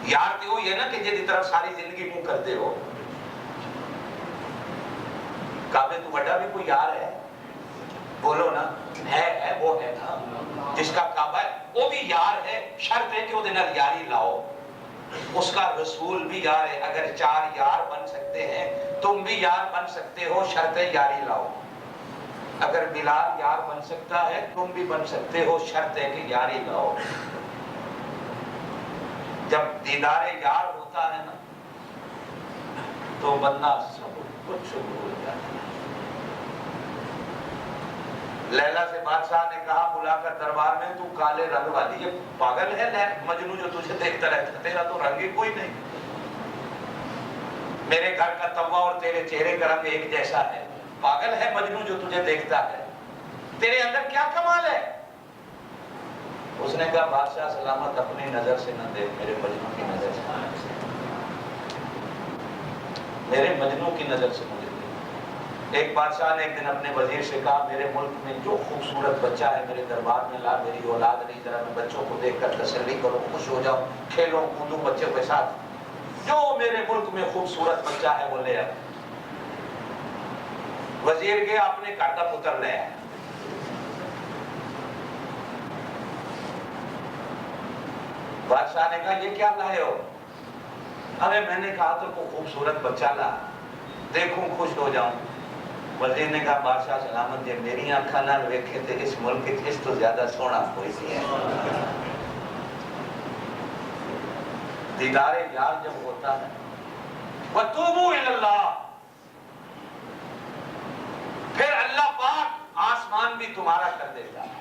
یار تے ہوئی ہے نا کہ جی طرف ساری زندگی منہ کرتے ہو. کعبے تو بڑا بھی کوئی یار ہے؟ بولو نا. ہے وہ ہے نا جس کا کعبہ ہے وہ بھی یار ہے. شرط ہے کہ وہ دن یاری لاؤ. اس کا رسول بھی یار ہے. اگر 4 یار بن سکتے ہیں تم بھی یار بن سکتے ہو. شرط ہے یاری لاؤ. اگر بلال یار بن سکتا ہے تم بھی بن سکتے ہو. شرط ہے کہ یاری لاؤ. جب دیدار یار ہوتا ہے نا تو بندہ سب کچھ بھول جاتا ہے. لیلا سے بادشاہ نے کہا بلا کر دربار میں تو کالے رنگ والی. یہ پاگل ہے مجنو جو تجھے دیکھتا رہتا, تیرا تو رنگ ہی کوئی نہیں. میرے گھر کا توا اور تیرے چہرے کا رنگ ایک جیسا ہے. پاگل ہے مجنو جو تجھے دیکھتا ہے, تیرے اندر کیا کمال ہے؟ اس نے کہا بادشاہ سلامت اپنی نظر سے نہ دیکھ, میرے مجنو کی نظر سے, میرے مجنو کی نظر سے مجھے دیکھ. ایک بادشاہ نے ایک دن اپنے وزیر سے کہا میرے ملک میں جو خوبصورت بچہ ہے میرے دربار میں لا. میری اولاد نہیں, ذرا میں بچوں کو دیکھ کر تسلی کروں, خوش ہو جاؤں, کھیلوں کودوں بچوں کے ساتھ. جو میرے ملک میں خوبصورت بچہ ہے وہ لے آ. وزیر کے اپنے گھر کا پتر لے آئے. بادشاہ نے کہا یہ کیا لائے ہو؟ ارے میں نے کہا تو کوئی خوبصورت بچہ لا, دیکھوں خوش ہو جاؤں. وزیر نے کہا بادشاہ سلامت جی میری آنکھاں نہ ویکھے تھے اس ملک اس تو زیادہ سونا کوئی سی ہے. دیدار یار جب ہوتا ہے وَتُوبُوا إِلَى اللَّهِ, پھر اللہ پاک آسمان بھی تمہارا کر دیتا ہے,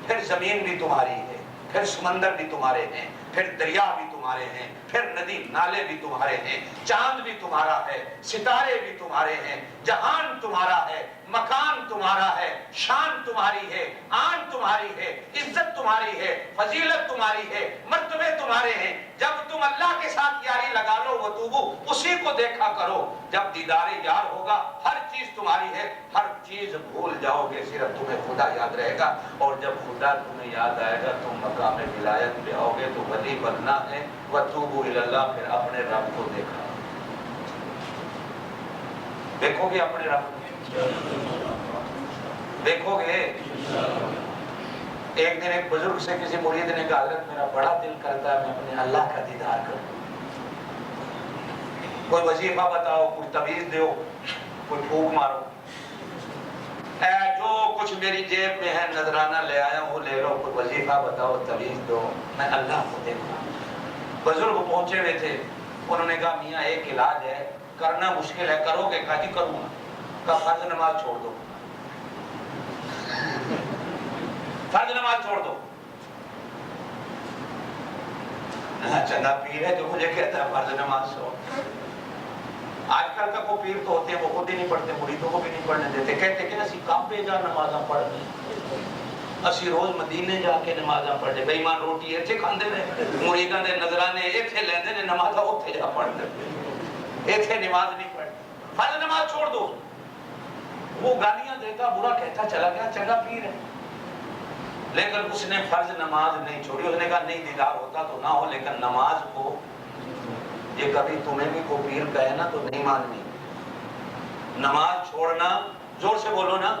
پھر زمین بھی تمہاری ہے, پھر سمندر بھی تمہارے ہیں, پھر دریا بھی تمہارے ہیں, پھر ندی نالے بھی تمہارے ہیں, چاند بھی تمہارا ہے, ستارے بھی تمہارے ہیں, جہان تمہارا ہے, مکان تمہارا ہے, شان تمہاری ہے, آن تمہاری ہے, عزت تمہاری ہے, فضیلت تمہاری ہے, مرتبے تمہارے ہیں. جب تم اللہ کے ساتھ یاری لگا لو وتوبو, اسی کو دیکھا کرو. جب دیدار یار ہوگا ہر چیز تمہاری ہے, ہر چیز بھول جاؤ گے, صرف تمہیں خدا یاد رہے گا. اور جب خدا تمہیں یاد آئے گا تم مقام ولایت پہ آؤ گے. تو ولی بننا ہے وتوبوا الی اللہ, پھر اپنے رب کو دیکھا. دیکھو گے اپنے رب کو, دیکھو گے. ایک دن ایک بزرگ سے کسی مرید نے کہا حضرت میرا بڑا دل کرتا ہے میں اپنے اللہ کا دیدار کروں. کوئی وظیفہ بتاؤ, کوئی تعویذ دو, کوئی پھونک مارو, جو کچھ میری جیب میں ہے نذرانہ لے آیا وہ لے لو. کوئی وظیفہ بتاؤ, تعویذ دو, میں اللہ کو دیکھوں. بزرگ پہنچے ہوئے تھے, انہوں نے کہا میاں ایک علاج ہے, کرنا مشکل ہے, کرو گے؟ کہا جی کروں گا. کہا فرض نماز چھوڑ دو, فرض نماز چھوڑ دو. چنگا پیر ہے جو مجھے کہتا ہے فرض نماز چھوڑ. آج کل کا کو پیر تو ہوتے ہیں وہ خود ہی نہیں پڑھتے, مریدوں کو بھی نہیں پڑھنے دیتے. کہتے کہ اسی کعبے جا نمازاں پڑھنے, اسی روز مدینے جا کے نمازاں پڑھنے. بے ایمان روٹی ایتھے کھاندے نے, مریداں دے نظرانے ایتھے لیندے نے, نمازاں اوتھے جا پڑھتے, ایتھے نماز نہیں پڑھتے. فرض نماز چھوڑ دو. وہ گالیاں دیتا, برا کہتا چلا گیا, چنگا پیر ہے. لیکن اس نے فرض نماز نہیں چھوڑی. اس نے کہا نہیں دیدار ہوتا تو نہ ہو, لیکن نماز کو یہ کبھی تمہیں بھی کو پیر کہے نا تو نہیں ماننی. نماز چھوڑنا, زور سے بولو نا,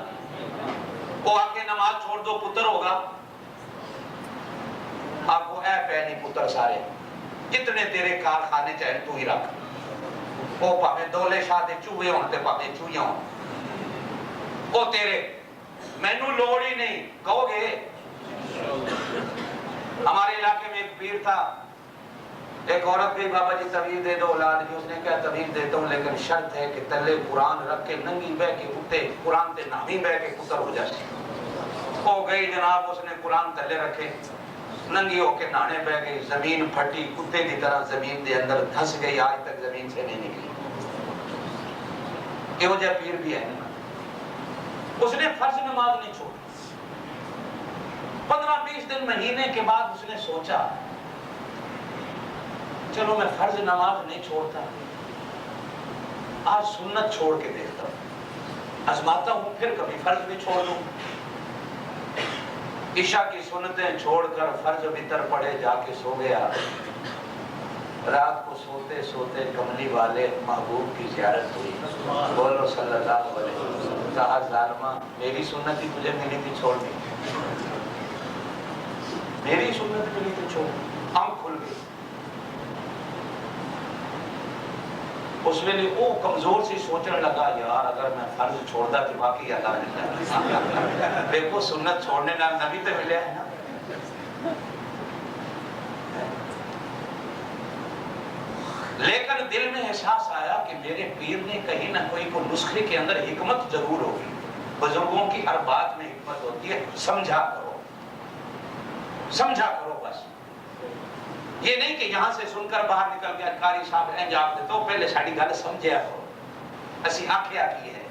وہ آ کے نماز چھوڑ دو پتر ہوگا. آپ کو اے پہنی پتر سارے جتنے تیرے کارخانے چاہے تو ہی رکھ, وہ پاویں دولے شاہ دے چوہے ہون تے پاویں چوہیاں ہون, وہ تیرے, مینوں لوڑ ہی نہیں. کہو گے ہمارے علاقے میں ایک پیر تھا, ایک عورت بھی بابا جی تعویذ دے دو اولاد کی. اس نے کہا تعویذ دیتا ہوں لیکن شرط ہے کہ تلے قرآن رکھ کے ننگی بہ کے اٹھے, قرآن تے نامی بہ کے پتر ہو جائے. ہو گئی جناب, اس نے قرآن تلے رکھے, ننگی ہو کے نانے بہ گئی. زمین پھٹی کتے کی طرح زمین دے اندر دھس گئی, آج تک زمین سے نہیں نکلی. یہ جا پیر بھی ہے نا. اس نے فرض نماز نہیں چھوڑی. 15-20 دن مہینے کے بعد اس نے سوچا چلو میں فرض نماز نہیں چھوڑتا, آج سنت چھوڑ کے دیکھتا ہوں, آزماتا ہوں, پھر کبھی فرض بھی چھوڑ دوں. عشاء کی سنتیں چھوڑ کر فرض بتر پڑے, جا کے سو گیا. رات کو سوتے سوتے کملی والے محبوب کی زیارت ہوئی، بولو صلی اللہ علیہ وسلم، کہا ظالمہ میری سنت ہی تجھے ملی تھی چھوڑ دی، میری سنت ملی تھی چھوڑ دی، آنکھ کھل گئی۔ اس ویلے وہ کمزور سی سوچنے لگا یار اگر میں فرض چھوڑتا تو باقی اللہ ملتا، دیکھو سنت چھوڑنے نال نبی تو ملیا ہے نا۔ لیکن دل میں احساس آیا کہ میرے پیر نے کہیں نہ کوئی کو نسخے کے اندر حکمت ضرور ہوگی، بزرگوں کی ہر بات میں حکمت ہوتی ہے، سمجھا کرو بس، یہ نہیں کہ یہاں سے سن کر باہر نکل گیا کاری صاحب انجام دے تو پہلے ساڑی گل سمجھیا کرو، اسی آنکھیا کی ہے۔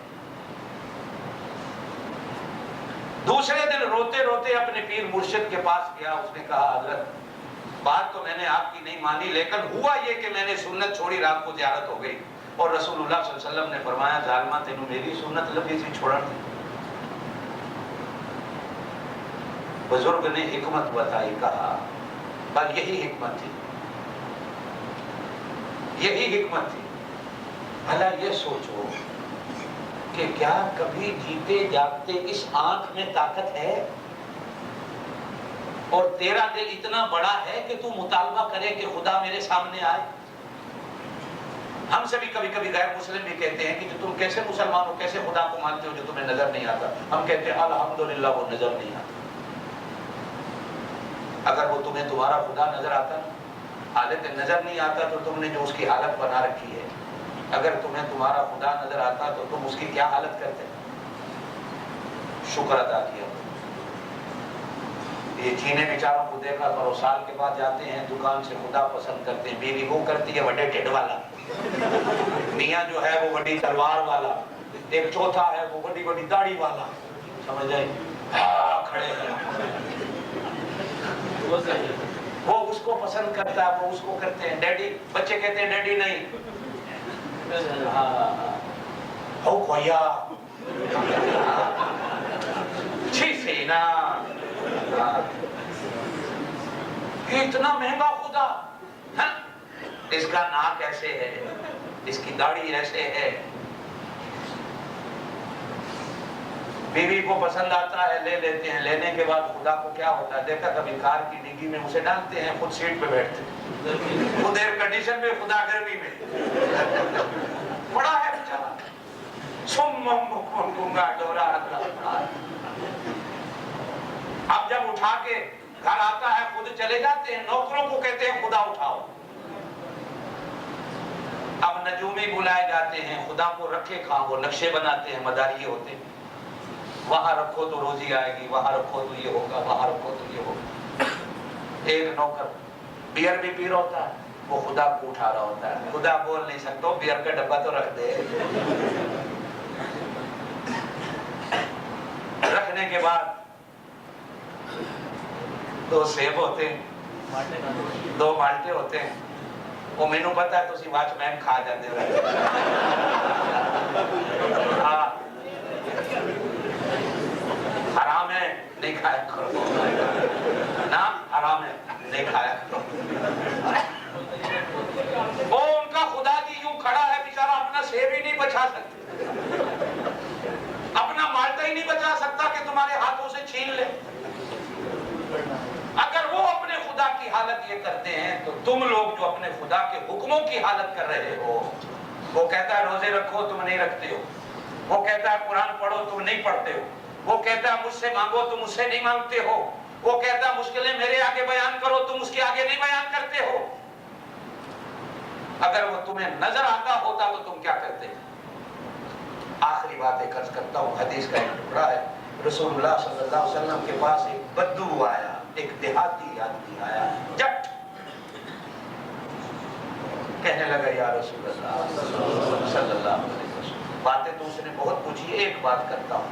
دوسرے دن روتے روتے اپنے پیر مرشد کے پاس گیا، اس نے کہا حضرت بات تو میں نے آپ کی نہیں مانی، لیکن ہوا یہ کہ میں نے سنت چھوڑی، رات کو زیارت ہو گئی، اور رسول اللہ صلی اللہ علیہ وسلم نے فرمایا ظالمہ تینوں میری سنت لگی سی چھوڑن دی۔ بزرگ نے حکمت بتائی، کہا بس یہی حکمت تھی، یہی حکمت تھی۔ بھلا یہ سوچو کہ کیا کبھی جیتے جاگتے اس آنکھ میں طاقت ہے اور تیرا دل اتنا بڑا ہے کہ تو مطالبہ کرے کہ خدا میرے سامنے آئے؟ ہم سے بھی کبھی کبھی غیر مسلم بھی کہتے ہیں کہ تم کیسے مسلمان ہو، کیسے خدا کو مانتے ہو جو تمہیں نظر نہیں آتا؟ ہم کہتے ہیں الحمدللہ وہ نظر نہیں آتا۔ اگر وہ تمہیں تمہارا خدا نظر آتا نا، حالت نظر نہیں آتا تو تم نے جو اس کی حالت بنا رکھی ہے، اگر تمہیں تمہارا خدا نظر آتا تو تم اس کی کیا حالت کرتے؟ شکر ادا کیا۔ یہ چینے بیچاروں کو دیکھا کرو، سال کے بعد جاتے ہیں دکان سے خدا پسند کرتے ہیں، بیوی وہ کرتی ہے وڈے ٹھڈ والا، میاں جو ہے وہ وڈی تلوار والا، ایک چوتھا ہے وہ وڈی وڈی داڑھی والا، سمجھ آئی؟ کھڑے ہیں وہ اس کو پسند کرتا ہے، وہ اس کو کرتے ہیں ڈیڈی، بچے کہتے ہیں ڈیڈی نہیں، ہو کویا چھی سینا، اتنا مہنگا خدا، اس کا ناک ایسے ہے، اس کی داڑھی ایسے ہے۔ بیوی کو پسند آتا ہے لے لیتے ہیں، لینے کے بعد خدا کو کیا ہوتا ہے؟ دیکھا کبھی کار کی ڈگی میں اسے ڈالتے ہیں، خود سیٹ پہ بیٹھتے ہیں، خود ایئر کنڈیشن میں، خدا گرمی میں، بڑا ہے بیچارہ، گنگا ڈورا رکھا۔ اب جب اٹھا کے گھر آتا ہے خود چلے جاتے ہیں، نوکروں کو کہتے ہیں خدا اٹھاؤ۔ اب نجومی بلائے جاتے ہیں، خدا کو رکھے کہاں، وہ نقشے بناتے ہیں، مداریے ہوتے ہیں، وہاں رکھو تو روزی آئے گی، وہاں رکھو تو یہ ہوگا، وہاں رکھو تو یہ ہوگا۔ ایک نوکر بیئر بھی پی رہا ہوتا ہے، وہ خدا کو اٹھا رہا ہوتا ہے، خدا بول نہیں سکتا، بیئر کا ڈبہ تو رکھ دے۔ رکھنے کے بعد دو سیب ہوتے ہیں، دو مالٹے ہوتے ہیں، وہ مینو پتا ہے تو اسی واچ مین کھا جاتے ہیں۔ حرام ہے نہیں کھایا کرو، نا حرام ہے نہیں کھایا کرو۔ وہ ان کا خدا جی یوں کھڑا ہے بیچارہ، اپنا سیب ہی نہیں بچا سکتا، اپنا مالٹا ہی نہیں بچا سکتا کہ تمہارے ہاتھوں سے چھین لے۔ اگر وہ اپنے خدا کی حالت یہ کرتے ہیں تو تم لوگ جو اپنے خدا کے حکموں کی حالت کر رہے ہو، وہ کہتا ہے روزے رکھو تم نہیں رکھتے ہو، وہ کہتا ہے قرآن پڑھو تم نہیں پڑھتے ہو، وہ کہتا ہے مجھ سے مانگو تم مجھ سے نہیں مانگتے ہو، وہ کہتا ہے مشکلیں میرے آگے بیان کرو تم اس کے آگے نہیں بیان کرتے ہو۔ اگر وہ تمہیں نظر آتا ہوتا تو تم کیا کرتے؟ آخری بات ایک عرض کرتا ہوں، حدیث کا ایک ٹکڑا ہے، رسول اللہ صلی اللہ علیہ وسلم کے پاس ایک بدو آیا، ایک دیہاتی آدمی آیا، جٹ کہنے لگا یا رسول اللہ صلی اللہ علیہ وسلم، باتیں تو اس نے بہت پوچھی، ایک بات کرتا ہوں،